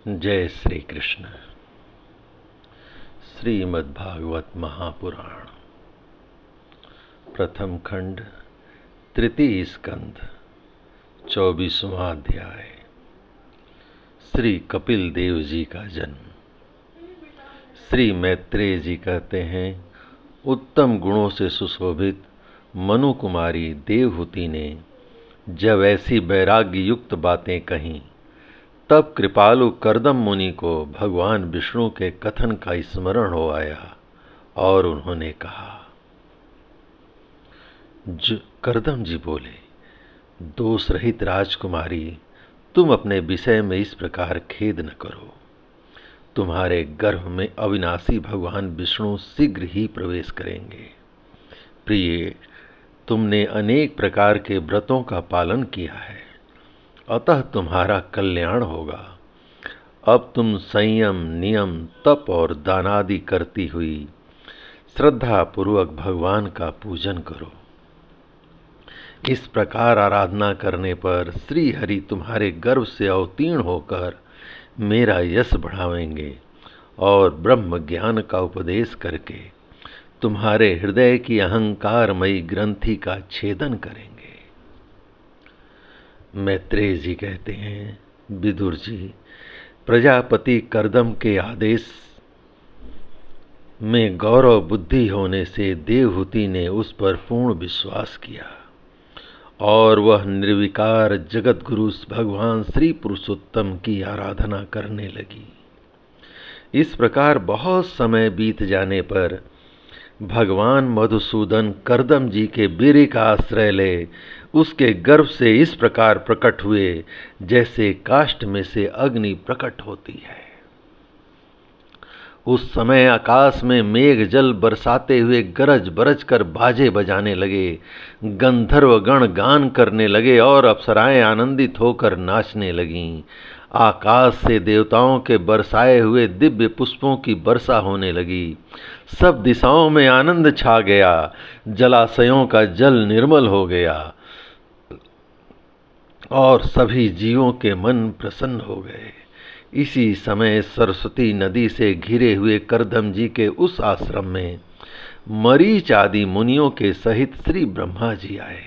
जय श्री कृष्ण। श्रीमद्भागवत महापुराण प्रथम खंड तृतीय स्कंध 24वां अध्याय। श्री कपिल देव जी का जन्म। श्री मैत्रेय जी कहते हैं, उत्तम गुणों से सुशोभित मनु कुमारी देवहूति ने जब ऐसी वैराग्य युक्त बातें कहीं, तब कृपालु कर्दम मुनि को भगवान विष्णु के कथन का स्मरण हो आया और उन्होंने कहा। कर्दम जी बोले, दोष रहित राजकुमारी, तुम अपने विषय में इस प्रकार खेद न करो। तुम्हारे गर्भ में अविनाशी भगवान विष्णु शीघ्र ही प्रवेश करेंगे। प्रिय, तुमने अनेक प्रकार के व्रतों का पालन किया है, अतः तुम्हारा कल्याण होगा। अब तुम संयम, नियम, तप और दानादि करती हुई श्रद्धा पूर्वक भगवान का पूजन करो। इस प्रकार आराधना करने पर श्री हरि तुम्हारे गर्भ से अवतीर्ण होकर मेरा यश बढ़ावेंगे और ब्रह्म ज्ञान का उपदेश करके तुम्हारे हृदय की अहंकारमयी ग्रंथि का छेदन करेंगे। मैत्रेय जी कहते हैं, विदुर जी, प्रजापति कर्दम के आदेश में गौरव बुद्धि होने से देवहूति ने उस पर पूर्ण विश्वास किया और वह निर्विकार जगत गुरु भगवान श्री पुरुषोत्तम की आराधना करने लगी। इस प्रकार बहुत समय बीत जाने पर भगवान मधुसूदन कर्दम जी के वीर्य का आश्रय ले उसके गर्भ से इस प्रकार प्रकट हुए जैसे काष्ठ में से अग्नि प्रकट होती है। उस समय आकाश में मेघ जल बरसाते हुए गरज बरज कर बाजे बजाने लगे, गंधर्व गण गान करने लगे और अप्सराएं आनंदित होकर नाचने लगीं। आकाश से देवताओं के बरसाए हुए दिव्य पुष्पों की वर्षा होने लगी। सब दिशाओं में आनंद छा गया, जलाशयों का जल निर्मल हो गया और सभी जीवों के मन प्रसन्न हो गए। इसी समय सरस्वती नदी से घिरे हुए कर्दम जी के उस आश्रम में मरीच आदि मुनियों के सहित श्री ब्रह्मा जी आए।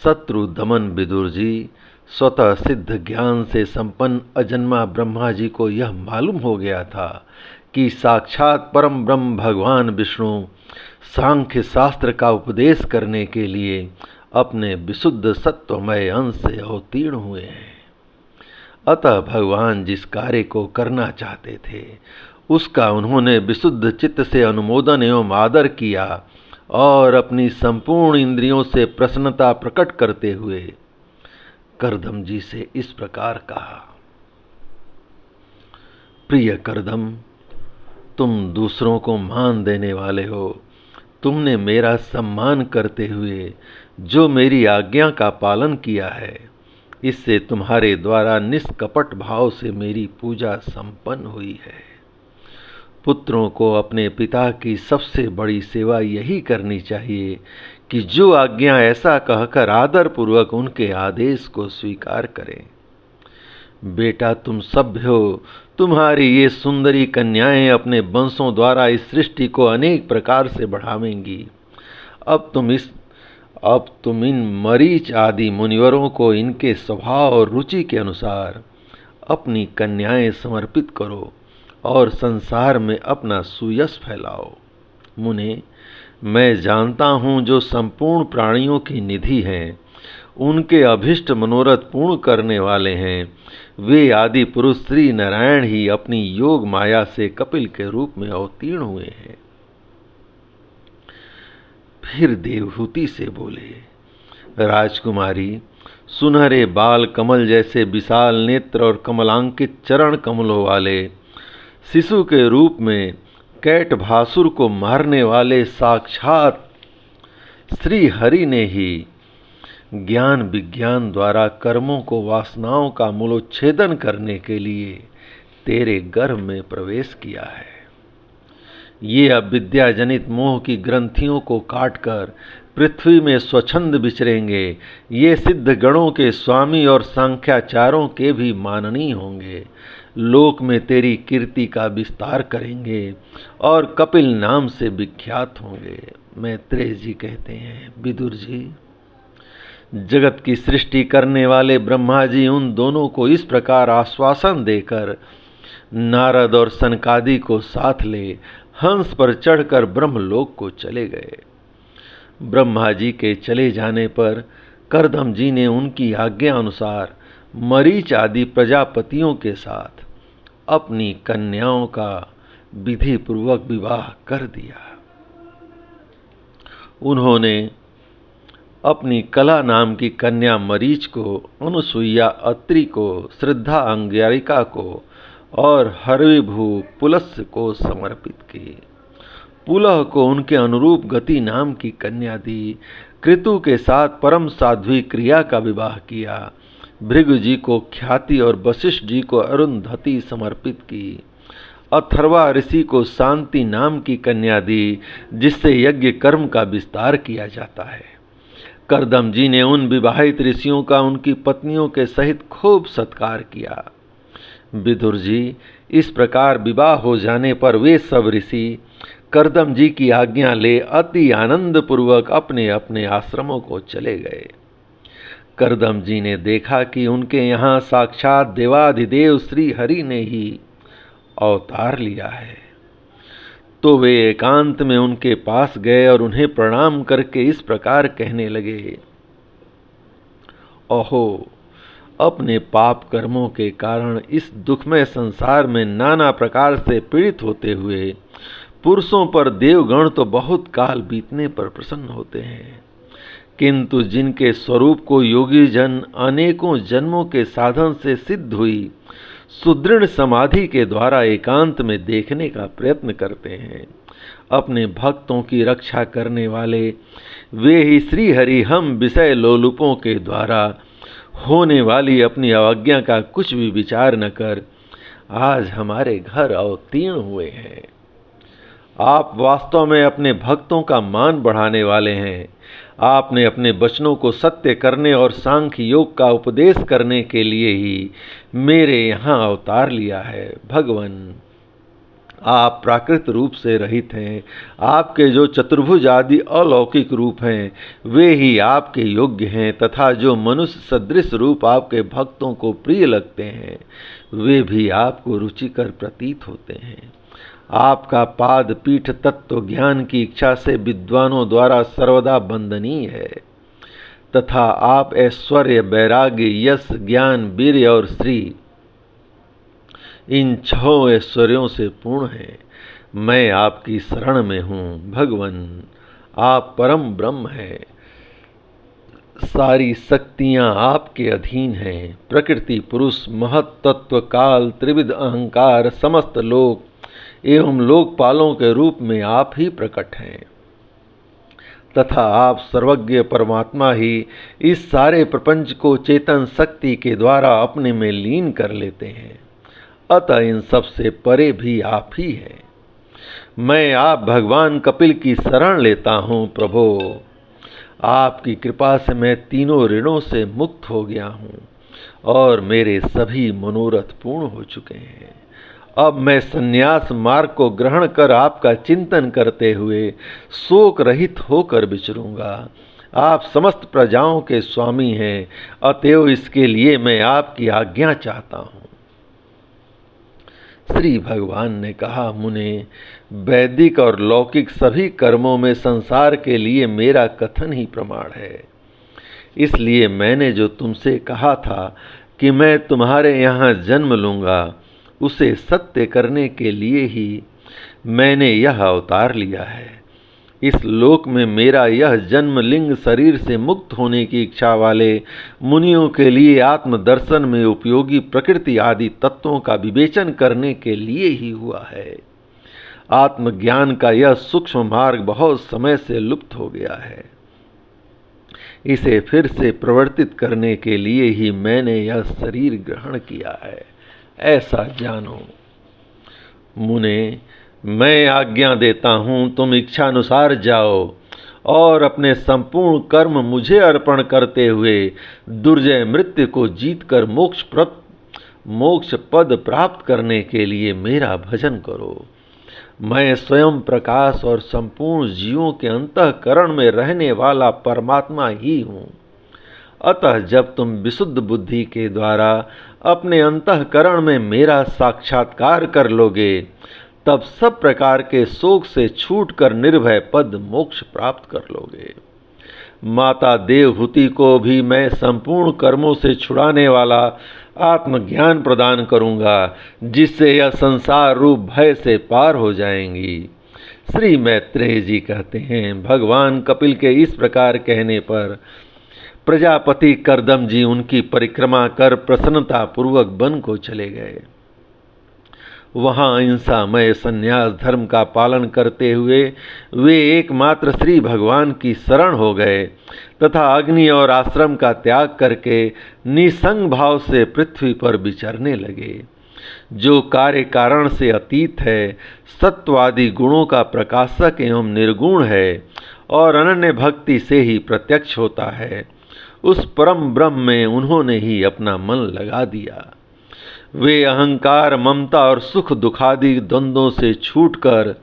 शत्रु दमन विदुर जी, स्वतः सिद्ध ज्ञान से संपन्न अजन्मा ब्रह्मा जी को यह मालूम हो गया था कि साक्षात परम ब्रह्म भगवान विष्णु सांख्य शास्त्र का उपदेश करने के लिए अपने विशुद्ध सत्वमय अंश से अवतीर्ण हुए हैं। अतः भगवान जिस कार्य को करना चाहते थे उसका उन्होंने विशुद्ध चित्त से अनुमोदन एवं आदर किया और अपनी संपूर्ण इंद्रियों से प्रसन्नता प्रकट करते हुए कर्दम जी से इस प्रकार कहा। प्रिय कर्दम, तुम दूसरों को मान देने वाले हो। तुमने मेरा सम्मान करते हुए जो मेरी आज्ञा का पालन किया है, इससे तुम्हारे द्वारा निष्कपट भाव से मेरी पूजा संपन्न हुई है। पुत्रों को अपने पिता की सबसे बड़ी सेवा यही करनी चाहिए कि जो आज्ञा ऐसा कहकर आदर पूर्वक उनके आदेश को स्वीकार करें। बेटा, तुम सभ्य हो, तुम्हारी ये सुंदरी कन्याएं अपने वंशों द्वारा इस सृष्टि को अनेक प्रकार से बढ़ावेंगी। अब तुम इन मरीच आदि मुनिवरों को इनके स्वभाव और रुचि के अनुसार अपनी कन्याएं समर्पित करो और संसार में अपना सुयश फैलाओ। मुने, मैं जानता हूँ जो संपूर्ण प्राणियों की निधि हैं, उनके अभिष्ट मनोरथ पूर्ण करने वाले हैं, वे आदि पुरुष श्री नारायण ही अपनी योग माया से कपिल के रूप में अवतीर्ण हुए हैं। फिर देवहूति से बोले, राजकुमारी, सुनहरे बाल कमल जैसे विशाल नेत्र और कमलांकित चरण कमलों वाले शिशु के रूप में कैट भासुर को मारने वाले साक्षात श्री हरि ने ही ज्ञान विज्ञान द्वारा कर्मों को वासनाओं का मूलोच्छेदन करने के लिए तेरे गर्भ में प्रवेश किया है। ये अविद्या जनित मोह की ग्रंथियों को काटकर पृथ्वी में स्वच्छंद विचरेंगे। ये सिद्ध गणों के स्वामी और सांख्याचारों के भी माननीय होंगे। लोक में तेरी कीर्ति का विस्तार करेंगे और कपिल नाम से विख्यात होंगे। मैत्रेय जी कहते हैं, विदुर जी, जगत की सृष्टि करने वाले ब्रह्मा जी उन दोनों को इस प्रकार आश्वासन देकर नारद और सनकादि को साथ ले हंस पर चढ़कर ब्रह्मलोक को चले गए। ब्रह्मा जी के चले जाने पर करदम जी ने उनकी आज्ञा अनुसार मरीच आदि प्रजापतियों के साथ अपनी कन्याओं का विधि पूर्वक विवाह कर दिया। उन्होंने अपनी कला नाम की कन्या मरीच को, अनुसुईया अत्रि को, श्रद्धा अंगारिका को और हरिभू पुलस्त्य को समर्पित की। पुलह को उनके अनुरूप गति नाम की कन्या दी। कृतु के साथ परम साध्वी क्रिया का विवाह किया। भृगु जी को ख्याति और वशिष्ठ जी को अरुंधति समर्पित की। अथर्वा ऋषि को शांति नाम की कन्या दी, जिससे यज्ञ कर्म का विस्तार किया जाता है। करदम जी ने उन विवाहित ऋषियों का उनकी पत्नियों के सहित खूब सत्कार किया। विदुर जी, इस प्रकार विवाह हो जाने पर वे सब ऋषि करदम जी की आज्ञा ले अति आनंद पूर्वक अपने अपने आश्रमों को चले गए। करदम जी ने देखा कि उनके यहाँ साक्षात देवाधिदेव श्री हरि ने ही अवतार लिया है, तो वे एकांत में उनके पास गए और उन्हें प्रणाम करके इस प्रकार कहने लगे, ओहो, अपने पाप कर्मों के कारण इस दुखमय संसार में नाना प्रकार से पीड़ित होते हुए पुरुषों पर देवगण तो बहुत काल बीतने पर प्रसन्न होते हैं, किंतु जिनके स्वरूप को योगी जन अनेकों जन्मों के साधन से सिद्ध हुई सुदृढ़ समाधि के द्वारा एकांत में देखने का प्रयत्न करते हैं, अपने भक्तों की रक्षा करने वाले वे ही श्री हरि हम विषय लोलुपों के द्वारा होने वाली अपनी अवज्ञा का कुछ भी विचार न कर आज हमारे घर अवतीर्ण हुए हैं। आप वास्तव में अपने भक्तों का मान बढ़ाने वाले हैं। आपने अपने वचनों को सत्य करने और सांख्य योग का उपदेश करने के लिए ही मेरे यहाँ अवतार लिया है। भगवान, आप प्राकृत रूप से रहित हैं। आपके जो चतुर्भुज आदि अलौकिक रूप हैं वे ही आपके योग्य हैं, तथा जो मनुष्य सदृश रूप आपके भक्तों को प्रिय लगते हैं वे भी आपको रुचिकर प्रतीत होते हैं। आपका पाद पीठ तत्व ज्ञान की इच्छा से विद्वानों द्वारा सर्वदा वंदनीय है, तथा आप ऐश्वर्य, वैराग्य, यश, ज्ञान, वीर्य और श्री इन 6 ऐश्वर्यों से पूर्ण हैं। मैं आपकी शरण में हूँ। भगवान, आप परम ब्रह्म हैं। सारी शक्तियाँ आपके अधीन हैं। प्रकृति, पुरुष, महत तत्व, काल, त्रिविध अहंकार, समस्त लोक एवं लोकपालों के रूप में आप ही प्रकट हैं, तथा आप सर्वज्ञ परमात्मा ही इस सारे प्रपंच को चेतन शक्ति के द्वारा अपने में लीन कर लेते हैं। अतः इन सब से परे भी आप ही हैं। मैं आप भगवान कपिल की शरण लेता हूँ। प्रभो, आपकी कृपा से मैं तीनों ऋणों से मुक्त हो गया हूँ और मेरे सभी मनोरथ पूर्ण हो चुके हैं। अब मैं संन्यास मार्ग को ग्रहण कर आपका चिंतन करते हुए शोक रहित होकर विचरूंगा। आप समस्त प्रजाओं के स्वामी हैं, अतएव इसके लिए मैं आपकी आज्ञा चाहता हूँ। श्री भगवान ने कहा, मुने, वैदिक और लौकिक सभी कर्मों में संसार के लिए मेरा कथन ही प्रमाण है। इसलिए मैंने जो तुमसे कहा था कि मैं तुम्हारे यहाँ जन्म लूँगा, उसे सत्य करने के लिए ही मैंने यह अवतार लिया है। इस लोक में मेरा यह जन्म लिंग शरीर से मुक्त होने की इच्छा वाले मुनियों के लिए आत्मदर्शन में उपयोगी प्रकृति आदि तत्वों का विवेचन करने के लिए ही हुआ है। आत्मज्ञान का यह सूक्ष्म मार्ग बहुत समय से लुप्त हो गया है। इसे फिर से प्रवर्तित करने के लिए ही मैंने यह शरीर ग्रहण किया है, ऐसा जानो। मुने, मैं आज्ञा देता हूँ, तुम इच्छानुसार जाओ और अपने संपूर्ण कर्म मुझे अर्पण करते हुए दुर्जय मृत्यु को जीतकर मोक्ष पद प्राप्त करने के लिए मेरा भजन करो। मैं स्वयं प्रकाश और संपूर्ण जीवों के अंतःकरण में रहने वाला परमात्मा ही हूँ। अतः जब तुम विशुद्ध बुद्धि के द्वारा अपने अंतःकरण में मेरा साक्षात्कार कर लोगे, तब सब प्रकार के शोक से छूटकर निर्भय पद मोक्ष प्राप्त कर लोगे। माता देवहूति को भी मैं संपूर्ण कर्मों से छुड़ाने वाला आत्मज्ञान प्रदान करूंगा, जिससे यह संसार रूप भय से पार हो जाएंगी। श्री मैत्रेय जी कहते हैं, भगवान कपिल के इस प्रकार कहने पर प्रजापति कर्दम जी उनकी परिक्रमा कर प्रसन्नता पूर्वक वन को चले गए। वहां अहिंसामय संन्यास धर्म का पालन करते हुए वे एकमात्र श्री भगवान की शरण हो गए तथा अग्नि और आश्रम का त्याग करके निसंग भाव से पृथ्वी पर विचरने लगे। जो कार्य कारण से अतीत है, सत्वादि गुणों का प्रकाशक एवं निर्गुण है और अनन्य भक्ति से ही प्रत्यक्ष होता है, उस परम ब्रह्म में उन्होंने ही अपना मन लगा दिया। वे अहंकार, ममता और सुख दुखादि द्वंद्वों से छूटकर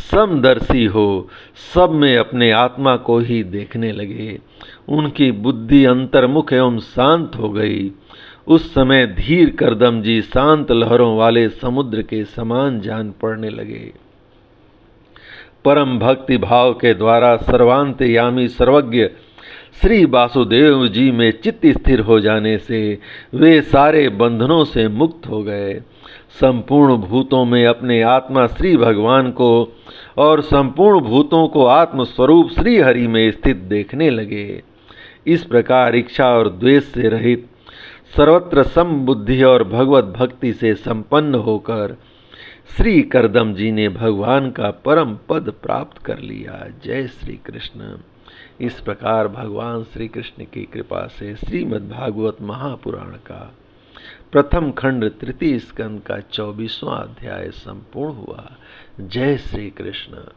समदर्शी हो सब में अपने आत्मा को ही देखने लगे। उनकी बुद्धि अंतर्मुख एवं शांत हो गई। उस समय धीर कर्दम जी शांत लहरों वाले समुद्र के समान जान पड़ने लगे। परम भक्ति भाव के द्वारा सर्वांतयामी सर्वज्ञ श्री वासुदेव जी में चित्त स्थिर हो जाने से वे सारे बंधनों से मुक्त हो गए। संपूर्ण भूतों में अपने आत्मा श्री भगवान को और संपूर्ण भूतों को आत्मस्वरूप श्री हरि में स्थित देखने लगे। इस प्रकार इच्छा और द्वेष से रहित सर्वत्र समबुद्धि और भगवत भक्ति से संपन्न होकर श्री कर्दम जी ने भगवान का परम पद प्राप्त कर लिया। जय श्री कृष्ण। इस प्रकार भगवान श्री कृष्ण की कृपा से श्रीमद् भागवत महापुराण का प्रथम खंड तृतीय स्कंद का 24वां अध्याय संपूर्ण हुआ। जय श्री कृष्ण।